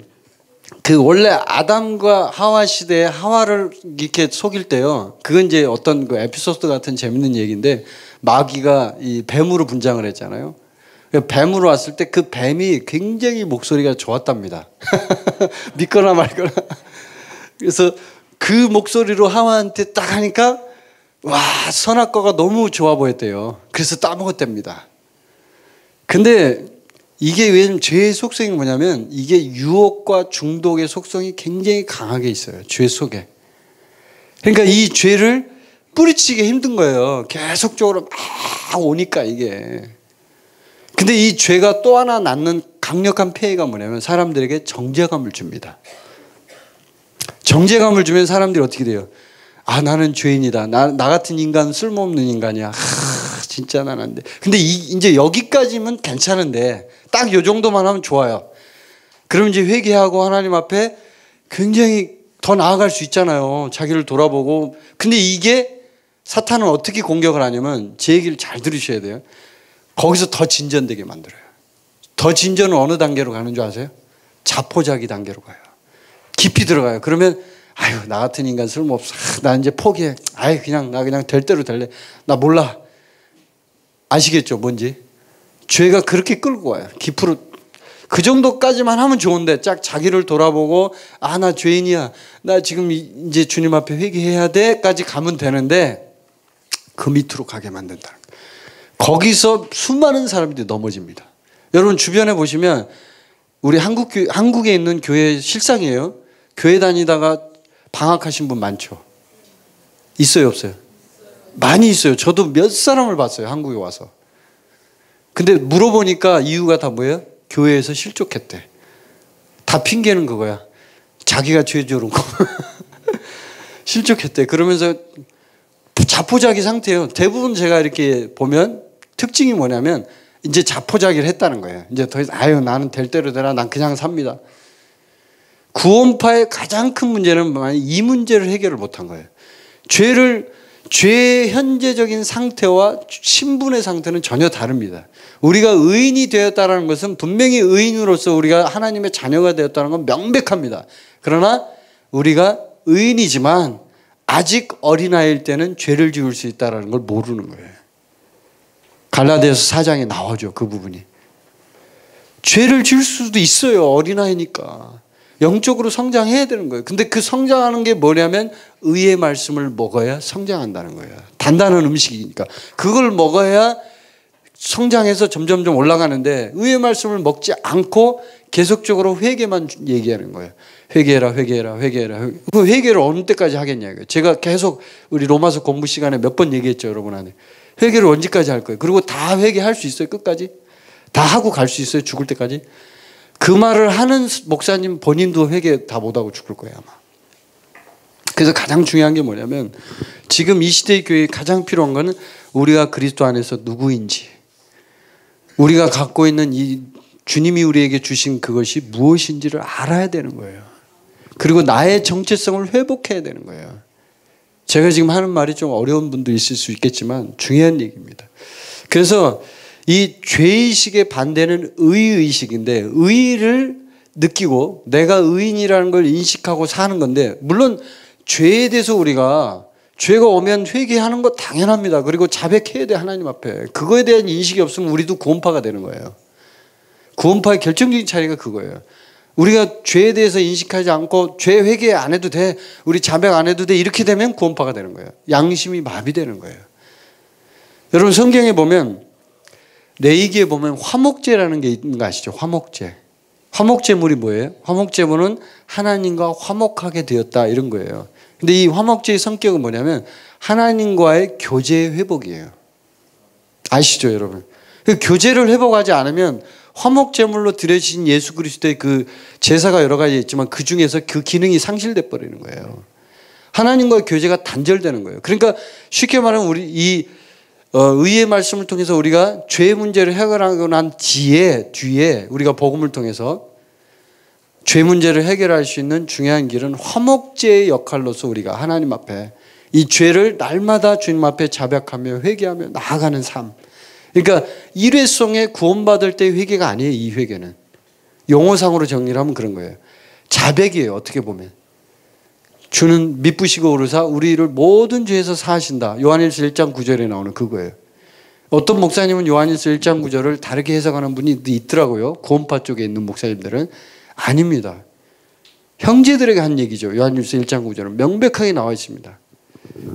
그 원래 아담과 하와 시대에 하와를 이렇게 속일 때요. 그건 이제 어떤 그 에피소드 같은 재밌는 얘기인데 마귀가 이 뱀으로 분장을 했잖아요. 뱀으로 왔을 때 그 뱀이 굉장히 목소리가 좋았답니다. 믿거나 말거나. 그래서 그 목소리로 하와한테 딱 하니까 와, 선악과가 너무 좋아 보였대요. 그래서 따먹었답니다. 근데 이게 왜냐면 죄의 속성이 뭐냐면 이게 유혹과 중독의 속성이 굉장히 강하게 있어요. 죄 속에. 그러니까 이 죄를 뿌리치기 힘든 거예요. 계속적으로 막 오니까 이게. 근데 이 죄가 또 하나 낳는 강력한 폐해가 뭐냐면 사람들에게 정죄감을 줍니다. 정죄감을 주면 사람들이 어떻게 돼요? 나는 죄인이다. 나 같은 인간은 쓸모없는 인간이야. 진짜 난 안 돼. 근데 이제 여기까지면 괜찮은데 딱 요 정도만 하면 좋아요. 그럼 이제 회개하고 하나님 앞에 굉장히 더 나아갈 수 있잖아요. 자기를 돌아보고. 근데 이게 사탄은 어떻게 공격을 하냐면 제 얘기를 잘 들으셔야 돼요. 거기서 더 진전되게 만들어요. 더 진전은 어느 단계로 가는 줄 아세요? 자포자기 단계로 가요. 깊이 들어가요. 그러면 나 같은 인간 쓸모없어. 나 이제 포기해. 나 그냥 될 대로 될래. 나 몰라. 아시겠죠? 뭔지? 죄가 그렇게 끌고 와요. 깊이로. 그 정도까지만 하면 좋은데 짝 자기를 돌아보고 나 죄인이야. 나 지금 이제 주님 앞에 회개해야 돼까지 가면 되는데 그 밑으로 가게 만든다는 거예요. 거기서 수많은 사람들이 넘어집니다. 여러분 주변에 보시면 우리 한국에 있는 교회 실상이에요. 교회 다니다가 방학하신 분 많죠? 있어요, 없어요? 많이 있어요. 저도 몇 사람을 봤어요. 한국에 와서. 근데 물어보니까 이유가 다 뭐예요? 교회에서 실족했대. 다 핑계는 그거야. 자기가 죄 지은 거. 실족했대. 그러면서 자포자기 상태예요. 대부분 제가 이렇게 보면 특징이 뭐냐면 이제 자포자기를 했다는 거예요. 이제 더 이상 나는 될 대로 되라. 난 그냥 삽니다. 구원파의 가장 큰 문제는 이 문제를 해결을 못한 거예요. 죄의 현재적인 상태와 신분의 상태는 전혀 다릅니다. 우리가 의인이 되었다는 것은 분명히 의인으로서 우리가 하나님의 자녀가 되었다는 건 명백합니다. 그러나 우리가 의인이지만 아직 어린아이일 때는 죄를 지을 수 있다는 걸 모르는 거예요. 갈라디아서 4장에 나오죠. 그 부분이. 죄를 지을 수도 있어요. 어린아이니까. 영적으로 성장해야 되는 거예요. 근데 그 성장하는 게 뭐냐면 의의 말씀을 먹어야 성장한다는 거예요. 단단한 음식이니까. 그걸 먹어야 성장해서 점점점 올라가는데 의의 말씀을 먹지 않고 계속적으로 회개만 얘기하는 거예요. 회개해라, 회개해라, 회개해라. 그 회개를 어느 때까지 하겠냐고요. 제가 계속 우리 로마서 공부 시간에 몇 번 얘기했죠, 여러분한테. 회개를 언제까지 할 거예요? 그리고 다 회개할 수 있어요, 끝까지? 다 하고 갈 수 있어요, 죽을 때까지? 그 말을 하는 목사님 본인도 회개 다 못하고 죽을 거예요, 아마. 그래서 가장 중요한 게 뭐냐면 지금 이 시대의 교회에 가장 필요한 거는 우리가 그리스도 안에서 누구인지, 우리가 갖고 있는 이 주님이 우리에게 주신 그것이 무엇인지를 알아야 되는 거예요. 그리고 나의 정체성을 회복해야 되는 거예요. 제가 지금 하는 말이 좀 어려운 분도 있을 수 있겠지만 중요한 얘기입니다. 그래서 이 죄의식의 반대는 의의식인데 의의를 느끼고 내가 의인이라는 걸 인식하고 사는 건데 물론 죄에 대해서 우리가 죄가 오면 회개하는 거 당연합니다. 그리고 자백해야 돼 하나님 앞에. 그거에 대한 인식이 없으면 우리도 구원파가 되는 거예요. 구원파의 결정적인 차이가 그거예요. 우리가 죄에 대해서 인식하지 않고 죄 회개 안 해도 돼. 우리 자백 안 해도 돼. 이렇게 되면 구원파가 되는 거예요. 양심이 마비되는 거예요. 여러분 성경에 보면 레위기에 보면 화목제라는 게 있는 거 아시죠? 화목제. 화목제물이 뭐예요? 화목제물은 하나님과 화목하게 되었다 이런 거예요. 근데 이 화목제의 성격은 뭐냐면 하나님과의 교제 회복이에요. 아시죠 여러분? 그 교제를 회복하지 않으면 화목제물로 드려진 예수 그리스도의 그 제사가 여러 가지 있지만 그 중에서 그 기능이 상실돼 버리는 거예요. 하나님과의 교제가 단절되는 거예요. 그러니까 쉽게 말하면 우리 이 의의 말씀을 통해서 우리가 죄 문제를 해결하고 난 뒤에 우리가 복음을 통해서 죄 문제를 해결할 수 있는 중요한 길은 화목제의 역할로서 우리가 하나님 앞에 이 죄를 날마다 주님 앞에 자백하며 회개하며 나아가는 삶. 그러니까 일회성에 구원받을 때 회개가 아니에요. 이 회개는. 용어상으로 정리를 하면 그런 거예요. 자백이에요. 어떻게 보면. 주는 미쁘시고 오르사 우리를 모든 죄에서 사하신다. 요한일서 1장 9절에 나오는 그거예요. 어떤 목사님은 요한일서 1장 9절을 다르게 해석하는 분이 있더라고요. 구원파 쪽에 있는 목사님들은. 아닙니다. 형제들에게 한 얘기죠. 요한일서 1장 9절은 명백하게 나와 있습니다.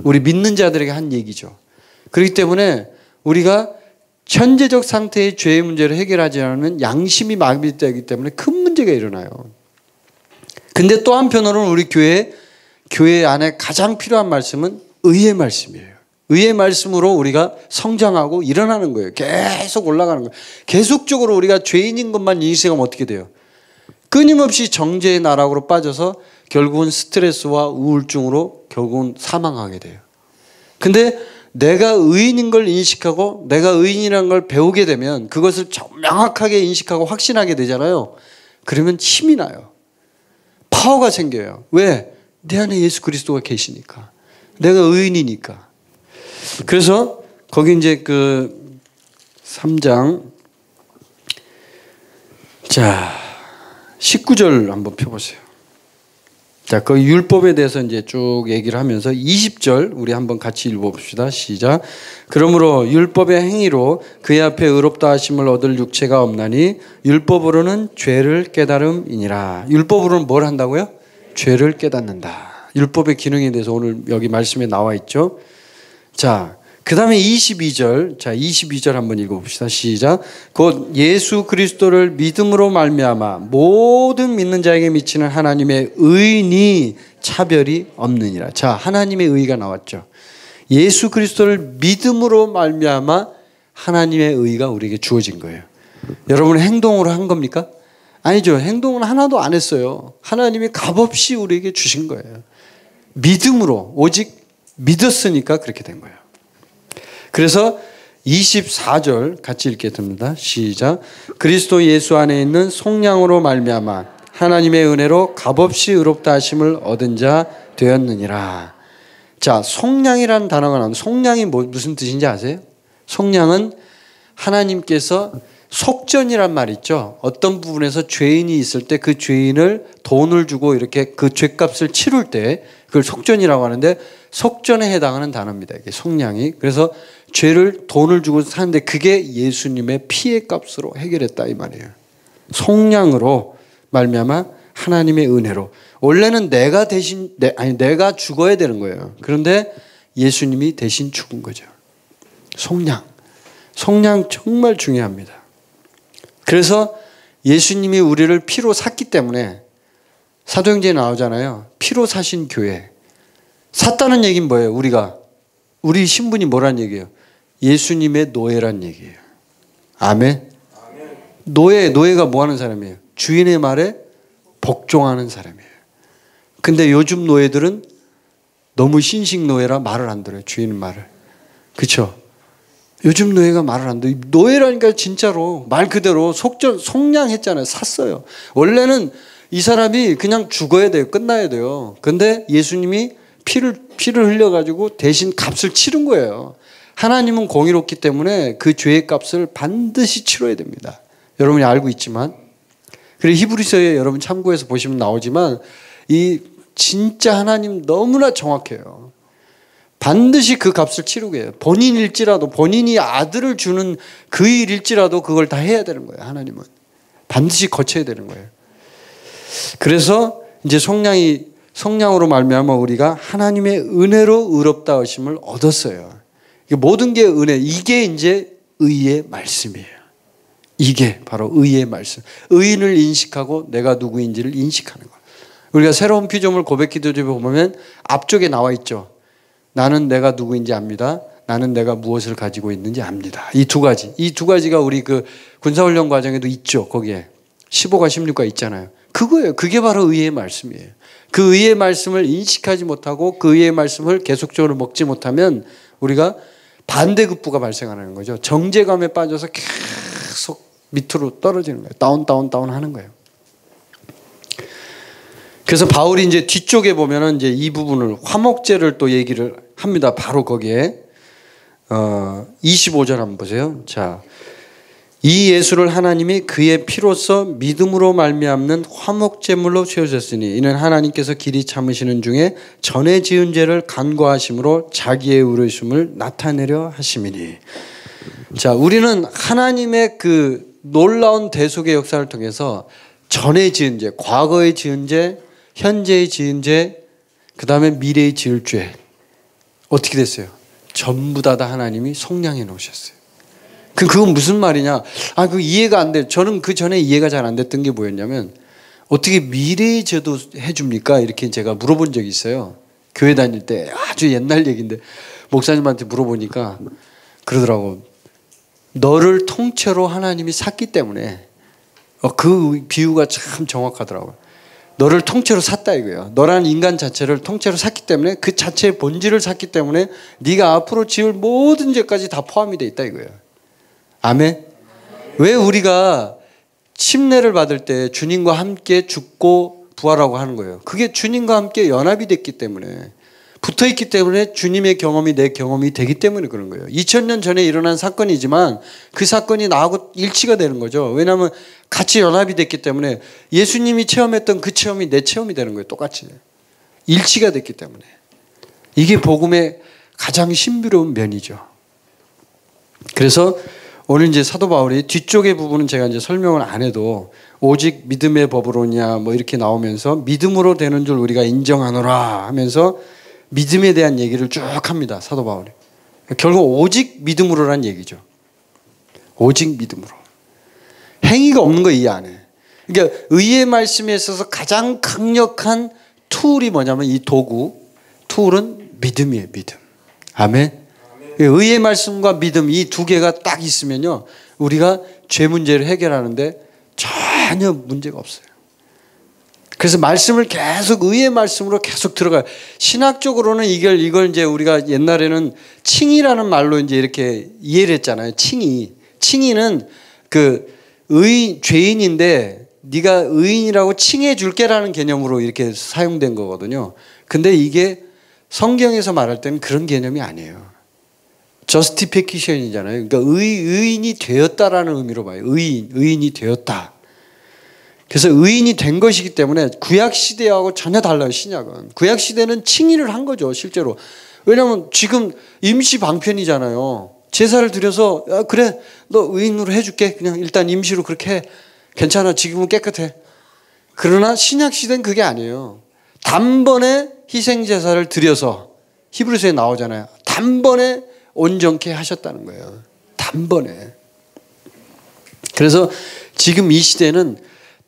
우리 믿는 자들에게 한 얘기죠. 그렇기 때문에 우리가 현재적 상태의 죄의 문제를 해결하지 않으면 양심이 마비되기 때문에 큰 문제가 일어나요. 근데 또 한편으로는 우리 교회 안에 가장 필요한 말씀은 의의 말씀이에요. 의의 말씀으로 우리가 성장하고 일어나는 거예요. 계속 올라가는 거예요. 계속적으로 우리가 죄인인 것만 인식하면 어떻게 돼요? 끊임없이 정죄의 나락으로 빠져서 결국은 스트레스와 우울증으로 결국은 사망하게 돼요. 근데 내가 의인인 걸 인식하고 내가 의인이라는 걸 배우게 되면 그것을 명확하게 인식하고 확신하게 되잖아요. 그러면 힘이 나요. 파워가 생겨요. 왜? 내 안에 예수 그리스도가 계시니까. 내가 의인이니까. 그래서 거기 이제 그 3장 자 19절 한번 펴보세요. 자, 그 율법에 대해서 이제 쭉 얘기를 하면서 20절 우리 한번 같이 읽어봅시다. 시작. 그러므로 율법의 행위로 그의 앞에 의롭다 하심을 얻을 육체가 없나니 율법으로는 죄를 깨달음이니라. 율법으로는 뭘 한다고요? 죄를 깨닫는다. 율법의 기능에 대해서 오늘 여기 말씀에 나와 있죠. 자, 그 다음에 22절. 자, 22절 한번 읽어봅시다. 시작. 곧 예수 그리스도를 믿음으로 말미암아 모든 믿는 자에게 미치는 하나님의 의인이 차별이 없느니라. 자, 하나님의 의가 나왔죠. 예수 그리스도를 믿음으로 말미암아 하나님의 의가 우리에게 주어진 거예요. 여러분 행동으로 한 겁니까? 아니죠. 행동은 하나도 안 했어요. 하나님이 값없이 우리에게 주신 거예요. 믿음으로 오직 믿었으니까 그렇게 된 거예요. 그래서 24절 같이 읽겠습니다. 시작. 그리스도 예수 안에 있는 속량으로 말미암아 하나님의 은혜로 값없이 의롭다 하심을 얻은 자 되었느니라. 자, 속량이라는 단어가 나오는데 속량이 무슨 뜻인지 아세요? 속량은 하나님께서 속전이란 말 있죠. 어떤 부분에서 죄인이 있을 때 그 죄인을 돈을 주고 이렇게 그 죄값을 치룰 때 그걸 속전이라고 하는데 속전에 해당하는 단어입니다. 이게 속량이. 그래서 죄를 돈을 주고 사는데 그게 예수님의 피의 값으로 해결했다 이 말이에요. 속량으로 말미암아 하나님의 은혜로. 원래는 내가 죽어야 되는 거예요. 그런데 예수님이 대신 죽은 거죠. 속량. 속량 정말 중요합니다. 그래서 예수님이 우리를 피로 샀기 때문에 사도행전에 나오잖아요. 피로 사신 교회. 샀다는 얘기는 뭐예요? 우리 신분이 뭐란 얘기예요? 예수님의 노예란 얘기예요. 아멘. 노예가 뭐 하는 사람이에요? 주인의 말에 복종하는 사람이에요. 근데 요즘 노예들은 너무 신식 노예라 말을 안 들어요. 주인 말을. 그렇죠? 요즘 노예가 말을 안 들어요. 노예라니까 진짜로 말 그대로 속량했잖아요. 샀어요. 원래는 이 사람이 그냥 죽어야 돼요. 끝나야 돼요. 근데 예수님이 피를 흘려가지고 대신 값을 치른 거예요. 하나님은 공의롭기 때문에 그 죄의 값을 반드시 치러야 됩니다. 여러분이 알고 있지만. 그리고 히브리서에 여러분 참고해서 보시면 나오지만 이 진짜 하나님 너무나 정확해요. 반드시 그 값을 치르게 해요. 본인일지라도 본인이 아들을 주는 그 일일지라도 그걸 다 해야 되는 거예요. 하나님은. 반드시 거쳐야 되는 거예요. 그래서 이제 속량으로 말미암아 우리가 하나님의 은혜로 의롭다 하심을 얻었어요. 모든 게 은혜. 이게 이제 의의 말씀이에요. 이게 바로 의의 말씀. 의인을 인식하고 내가 누구인지를 인식하는 거예요. 우리가 새로운 피조물 고백 기도집에 보면 앞쪽에 나와 있죠. 나는 내가 누구인지 압니다. 나는 내가 무엇을 가지고 있는지 압니다. 이 두 가지가 우리 그 군사훈련 과정에도 있죠. 거기에 15과 16과 있잖아요. 그거예요. 그게 바로 의의 말씀이에요. 그 의의 말씀을 인식하지 못하고 그 의의 말씀을 계속적으로 먹지 못하면 우리가 반대급부가 발생하는 거죠. 정죄감에 빠져서 계속 밑으로 떨어지는 거예요. 다운 하는 거예요. 그래서 바울이 이제 뒤쪽에 보면은 이제 이 부분을 화목제를 또 얘기를 합니다. 바로 거기에 25절 한번 보세요. 자, 이 예수를 하나님이 그의 피로써 믿음으로 말미암는 화목제물로 세우셨으니 이는 하나님께서 길이 참으시는 중에 전에 지은 죄를 간과하심으로 자기의 의로우심을 나타내려 하심이니. 자, 우리는 하나님의 그 놀라운 대속의 역사를 통해서 전에 지은 죄, 과거에 지은 죄, 현재의 지은 죄, 그 다음에 미래의 지을 죄 어떻게 됐어요? 전부 다 하나님이 속량해 놓으셨어요. 그건 무슨 말이냐? 그거 이해가 안 돼요. 저는 그 전에 이해가 잘 안 됐던 게 뭐였냐면 어떻게 미래의 죄도 해줍니까? 이렇게 제가 물어본 적이 있어요. 교회 다닐 때 아주 옛날 얘기인데 목사님한테 물어보니까 그러더라고. 너를 통째로 하나님이 샀기 때문에 그 비유가 참 정확하더라고요. 너를 통째로 샀다 이거예요. 너라는 인간 자체를 통째로 샀기 때문에 그 자체의 본질을 샀기 때문에 네가 앞으로 지을 모든 죄까지 다 포함이 돼 있다 이거예요. 아멘. 왜 우리가 침례를 받을 때 주님과 함께 죽고 부활하고 하는 거예요. 그게 주님과 함께 연합이 됐기 때문에 붙어있기 때문에 주님의 경험이 내 경험이 되기 때문에 그런 거예요. 2000년 전에 일어난 사건이지만 그 사건이 나하고 일치가 되는 거죠. 왜냐하면 같이 연합이 됐기 때문에 예수님이 체험했던 그 체험이 내 체험이 되는 거예요. 똑같이. 일치가 됐기 때문에. 이게 복음의 가장 신비로운 면이죠. 그래서 오늘 이제 사도 바울이 뒤쪽의 부분은 제가 이제 설명을 안 해도 오직 믿음의 법으로냐 뭐 이렇게 나오면서 믿음으로 되는 줄 우리가 인정하노라 하면서 믿음에 대한 얘기를 쭉 합니다. 사도 바울이. 결국 오직 믿음으로란 얘기죠. 오직 믿음으로. 행위가 없는 거 이해 안 해. 그러니까 의의 말씀에 있어서 가장 강력한 툴이 뭐냐면 이 도구. 툴은 믿음이에요. 믿음. 아멘. 의의 말씀과 믿음 이 두 개가 딱 있으면요. 우리가 죄 문제를 해결하는데 전혀 문제가 없어요. 그래서 말씀을 계속 의의 말씀으로 계속 들어가요. 신학적으로는 이걸 이제 우리가 옛날에는 칭의라는 말로 이제 이렇게 이해를 했잖아요. 칭의는 그 죄인인데 네가 의인이라고 칭해 줄게라는 개념으로 이렇게 사용된 거거든요. 근데 이게 성경에서 말할 때는 그런 개념이 아니에요. justification이잖아요. 그러니까 의인이 되었다라는 의미로 봐요. 의인이 되었다. 그래서 의인이 된 것이기 때문에 구약 시대하고 전혀 달라요. 신약은. 구약 시대는 칭의를 한 거죠. 실제로. 왜냐하면 지금 임시 방편이잖아요. 제사를 드려서 야, 그래 너 의인으로 해줄게. 그냥 일단 임시로 그렇게 해. 괜찮아. 지금은 깨끗해. 그러나 신약 시대는 그게 아니에요. 단번에 희생제사를 드려서 히브리서에 나오잖아요. 단번에 온전케 하셨다는 거예요. 단번에. 그래서 지금 이 시대는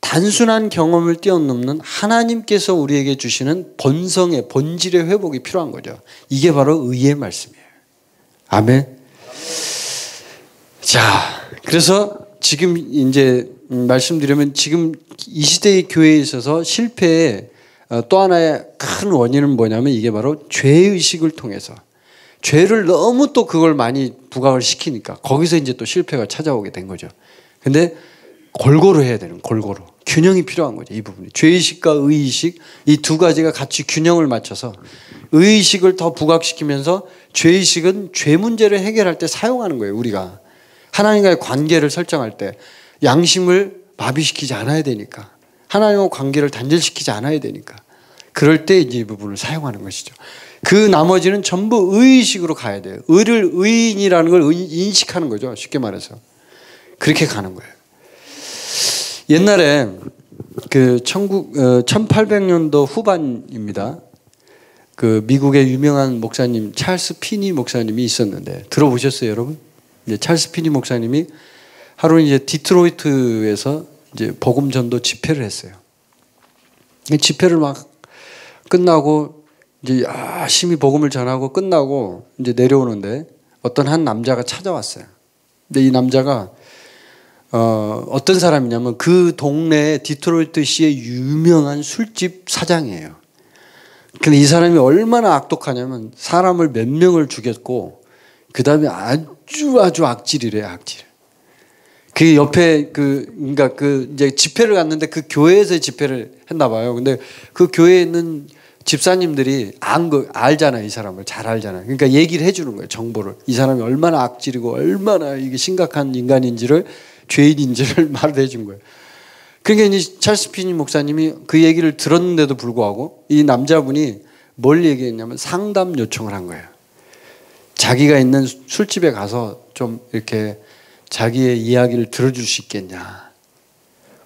단순한 경험을 뛰어넘는 하나님께서 우리에게 주시는 본성의 본질의 회복이 필요한 거죠. 이게 바로 의의 말씀이에요. 아멘. 자, 그래서 지금 이제 말씀드리면 지금 이 시대의 교회에 있어서 실패의 또 하나의 큰 원인은 뭐냐면 이게 바로 죄의식을 통해서 죄를 너무 또 그걸 많이 부각을 시키니까 거기서 이제 또 실패가 찾아오게 된 거죠. 근데 골고루 해야 되는 골고루 균형이 필요한 거죠. 이 부분이 죄의식과 의의식 이 두 가지가 같이 균형을 맞춰서 의의식을 더 부각시키면서 죄의식은 죄 문제를 해결할 때 사용하는 거예요. 우리가 하나님과의 관계를 설정할 때 양심을 마비시키지 않아야 되니까 하나님과 관계를 단절시키지 않아야 되니까 그럴 때 이제 이 부분을 사용하는 것이죠. 그 나머지는 전부 의의식으로 가야 돼요. 의를 의인이라는 걸 인식하는 거죠. 쉽게 말해서 그렇게 가는 거예요. 옛날에 그 1800년도 후반입니다. 그 미국의 유명한 목사님 찰스 피니 목사님이 있었는데 들어보셨어요, 여러분? 이제 찰스 피니 목사님이 하루 이제 디트로이트에서 이제 복음 전도 집회를 했어요. 집회를 막 끝나고 이제 열심히 복음을 전하고 끝나고 이제 내려오는데 어떤 한 남자가 찾아왔어요. 근데 이 남자가 어떤 사람이냐면 그 동네 디트로이트시의 유명한 술집 사장이에요. 근데 이 사람이 얼마나 악독하냐면 사람을 몇 명을 죽였고 그 다음에 아주 악질이래요, 악질. 그 옆에 그러니까 이제 집회를 갔는데 그 교회에서 집회를 했나 봐요. 근데 그 교회에 있는 집사님들이 알잖아요, 이 사람을 잘 알잖아요. 그러니까 얘기를 해주는 거예요, 정보를. 이 사람이 얼마나 악질이고 얼마나 이게 심각한 인간인지를 죄인인지를 말을 해준 거예요. 그러니까 이제 찰스 피니 목사님이 그 얘기를 들었는데도 불구하고 이 남자분이 뭘 얘기했냐면 상담 요청을 한 거예요. 자기가 있는 술집에 가서 좀 이렇게 자기의 이야기를 들어줄 수 있겠냐.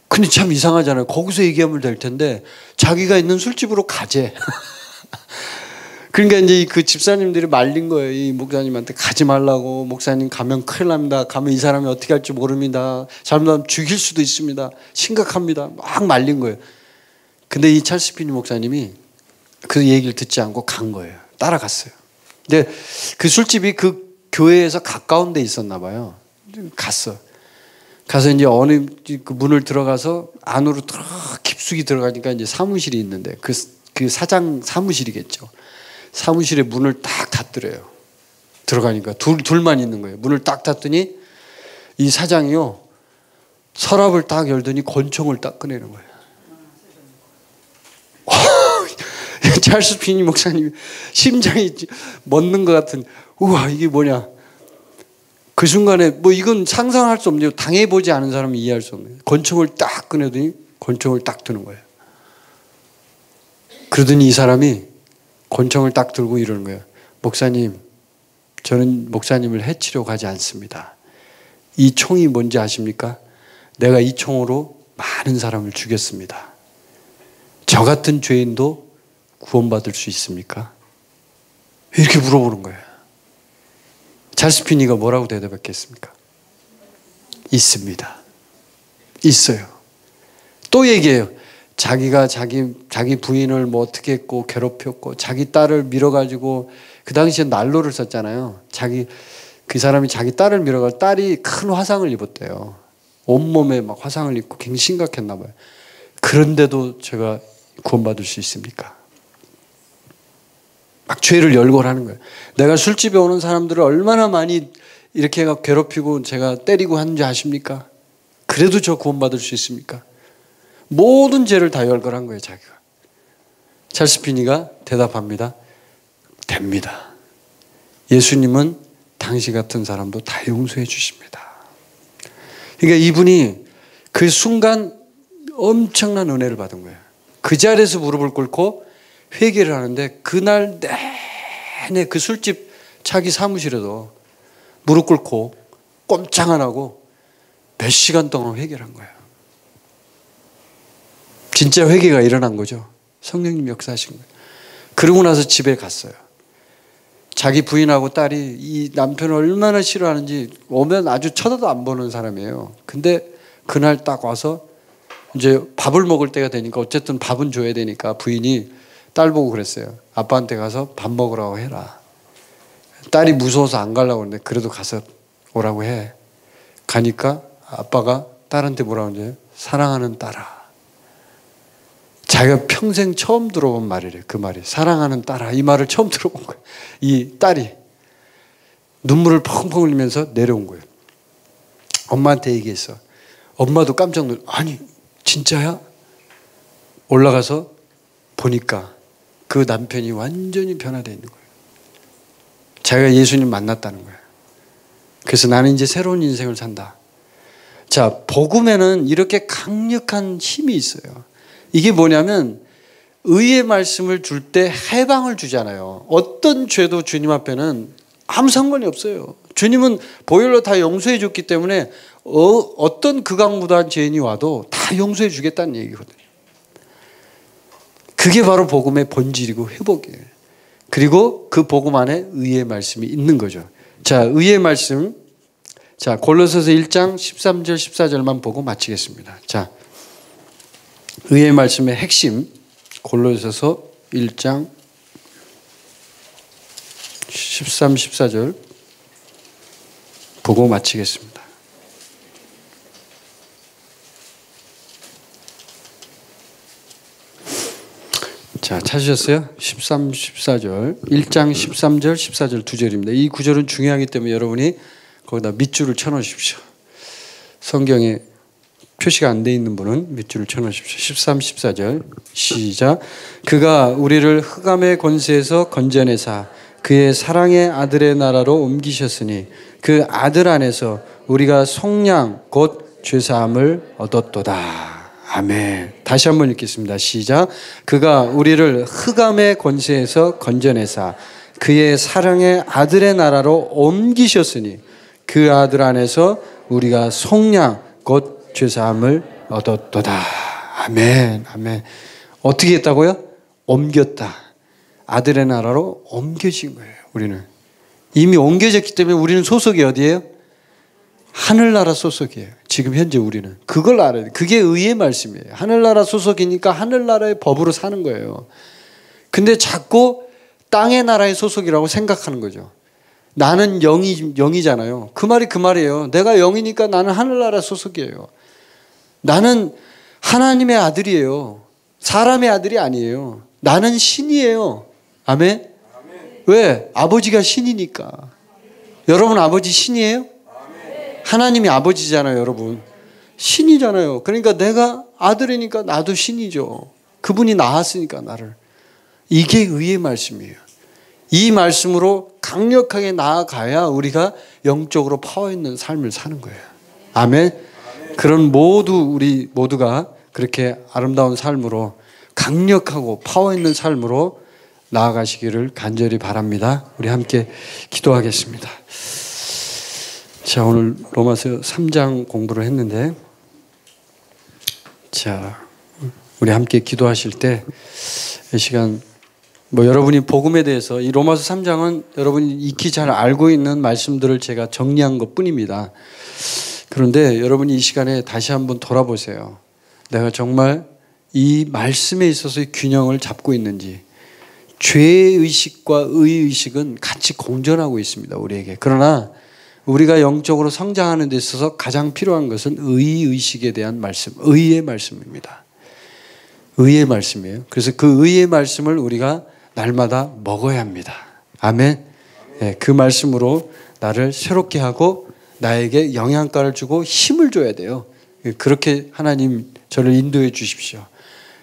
근데 참 이상하잖아요. 거기서 얘기하면 될 텐데 자기가 있는 술집으로 가재. 그러니까 이제 그 집사님들이 말린 거예요. 이 목사님한테 가지 말라고. 목사님 가면 큰일 납니다. 가면 이 사람이 어떻게 할지 모릅니다. 잘못하면 죽일 수도 있습니다. 심각합니다. 막 말린 거예요. 근데 이 찰스 피니 목사님이 그 얘기를 듣지 않고 간 거예요. 따라갔어요. 근데 그 술집이 그 교회에서 가까운 데 있었나 봐요. 가서 이제 어느 그 문을 들어가서 안으로 깊숙이 들어가니까 이제 사무실이 있는데 그 사장 사무실이겠죠. 사무실에 문을 딱 닫더래요. 들어가니까 둘만 있는 거예요. 문을 딱 닫더니 이 사장이요 서랍을 딱 열더니 권총을 딱 꺼내는 거예요. 찰스 피니 목사님 심장이 멎는 것 같은 우와 이게 뭐냐. 그 순간에 뭐 이건 상상할 수 없네요. 당해보지 않은 사람이 이해할 수 없네요. 권총을 딱 꺼내더니 권총을 딱 드는 거예요. 그러더니 이 사람이 권총을 딱 들고 이러는 거예요. 목사님, 저는 목사님을 해치려 가지 않습니다. 이 총이 뭔지 아십니까? 내가 이 총으로 많은 사람을 죽였습니다. 저 같은 죄인도 구원받을 수 있습니까? 이렇게 물어보는 거예요. 찰스 피니가 뭐라고 대답했겠습니까? 있습니다. 있어요. 또 얘기해요. 자기가 자기 부인을 뭐 어떻게 했고 괴롭혔고 자기 딸을 밀어가지고 그 당시에 난로를 썼잖아요. 그 사람이 자기 딸을 밀어가지고 딸이 큰 화상을 입었대요. 온몸에 막 화상을 입고 굉장히 심각했나 봐요. 그런데도 제가 구원받을 수 있습니까? 막 죄를 열거하는 거예요. 내가 술집에 오는 사람들을 얼마나 많이 이렇게 괴롭히고 제가 때리고 하는지 아십니까? 그래도 저 구원받을 수 있습니까? 모든 죄를 다 열거한 거예요, 자기가. 찰스 피니가 대답합니다. 됩니다. 예수님은 당신 같은 사람도 다 용서해 주십니다. 그러니까 이분이 그 순간 엄청난 은혜를 받은 거예요. 그 자리에서 무릎을 꿇고 회개를 하는데 그날 내내 그 술집 자기 사무실에도 무릎 꿇고 꼼짝 안 하고 몇 시간 동안 회개를 한 거예요. 진짜 회개가 일어난 거죠. 성령님 역사하신 거예요. 그러고 나서 집에 갔어요. 자기 부인하고 딸이 이 남편을 얼마나 싫어하는지 오면 아주 쳐다도 안 보는 사람이에요. 근데 그날 딱 와서 이제 밥을 먹을 때가 되니까 어쨌든 밥은 줘야 되니까 부인이 딸 보고 그랬어요. 아빠한테 가서 밥 먹으라고 해라. 딸이 무서워서 안 가려고 그러는데 그래도 가서 오라고 해. 가니까 아빠가 딸한테 뭐라고 하는지 사랑하는 딸아. 자기가 평생 처음 들어본 말이래요. 그 말이. 사랑하는 딸아. 이 말을 처음 들어본 거예요. 이 딸이 눈물을 펑펑 흘리면서 내려온 거예요. 엄마한테 얘기했어. 엄마도 깜짝 놀라. 아니 진짜야? 올라가서 보니까 그 남편이 완전히 변화되어 있는 거예요. 자기가 예수님 만났다는 거예요. 그래서 나는 이제 새로운 인생을 산다. 자, 복음에는 이렇게 강력한 힘이 있어요. 이게 뭐냐면 의의 말씀을 줄 때 해방을 주잖아요. 어떤 죄도 주님 앞에는 아무 상관이 없어요. 주님은 보혈로 다 용서해 줬기 때문에 어떤 극악무도한 죄인이 와도 다 용서해 주겠다는 얘기거든요. 그게 바로 복음의 본질이고 회복이에요. 그리고 그 복음 안에 의의 말씀이 있는 거죠. 자, 의의 말씀. 자, 골로새서 1장 13절 14절만 보고 마치겠습니다. 자, 의의 말씀의 핵심. 골로새서 1장 13, 14절 보고 마치겠습니다. 자, 찾으셨어요? 13, 14절. 1장 13절, 14절 두 절입니다. 이 구절은 중요하기 때문에 여러분이 거기다 밑줄을 쳐놓으십시오. 성경에 표시가 안 돼 있는 분은 밑줄을 쳐놓으십시오. 13, 14절 시작. 그가 우리를 흑암의 권세에서 건져내사 그의 사랑의 아들의 나라로 옮기셨으니 그 아들 안에서 우리가 속량 곧 죄사함을 얻었도다. 아멘. 다시 한번 읽겠습니다. 시작. 그가 우리를 흑암의 권세에서 건져내사 그의 사랑의 아들의 나라로 옮기셨으니 그 아들 안에서 우리가 속량 곧 죄사함을 얻었도다. 아멘. 아멘. 어떻게 했다고요? 옮겼다. 아들의 나라로 옮겨진 거예요. 우리는 이미 옮겨졌기 때문에 우리는 소속이 어디예요? 하늘나라 소속이에요. 지금 현재 우리는 그걸 알아야 돼요. 그게 의의 말씀이에요. 하늘나라 소속이니까 하늘나라의 법으로 사는 거예요. 근데 자꾸 땅의 나라의 소속이라고 생각하는 거죠. 나는 영이잖아요. 그 말이 그 말이에요. 내가 영이니까 나는 하늘나라 소속이에요. 나는 하나님의 아들이에요. 사람의 아들이 아니에요. 나는 신이에요. 아멘? 왜? 아버지가 신이니까. 여러분 아버지 신이에요? 하나님이 아버지잖아요, 여러분. 신이잖아요. 그러니까 내가 아들이니까 나도 신이죠. 그분이 낳았으니까 나를. 이게 의의 말씀이에요. 이 말씀으로 강력하게 나아가야 우리가 영적으로 파워 있는 삶을 사는 거예요. 아멘. 그런 우리 모두가 그렇게 아름다운 삶으로 강력하고 파워 있는 삶으로 나아가시기를 간절히 바랍니다. 우리 함께 기도하겠습니다. 자, 오늘 로마서 3장 공부를 했는데, 자, 우리 함께 기도하실 때 이 시간 여러분이 복음에 대해서 이 로마서 3장은 여러분이 익히 잘 알고 있는 말씀들을 제가 정리한 것 뿐입니다. 그런데 여러분이 이 시간에 다시 한번 돌아보세요. 내가 정말 이 말씀에 있어서의 균형을 잡고 있는지. 죄의식과 의의식은 같이 공존하고 있습니다, 우리에게. 그러나 우리가 영적으로 성장하는 데 있어서 가장 필요한 것은 의의식에 대한 말씀, 의의 말씀입니다. 의의 말씀이에요. 그래서 그 의의 말씀을 우리가 날마다 먹어야 합니다. 아멘. 네, 그 말씀으로 나를 새롭게 하고 나에게 영양가를 주고 힘을 줘야 돼요. 그렇게 하나님 저를 인도해 주십시오.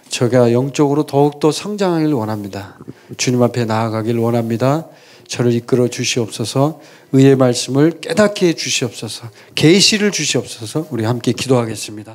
제가 영적으로 더욱더 성장하길 원합니다. 주님 앞에 나아가길 원합니다. 저를 이끌어 주시옵소서. 의의 말씀을 깨닫게 해 주시옵소서. 계시를 주시옵소서. 우리 함께 기도하겠습니다.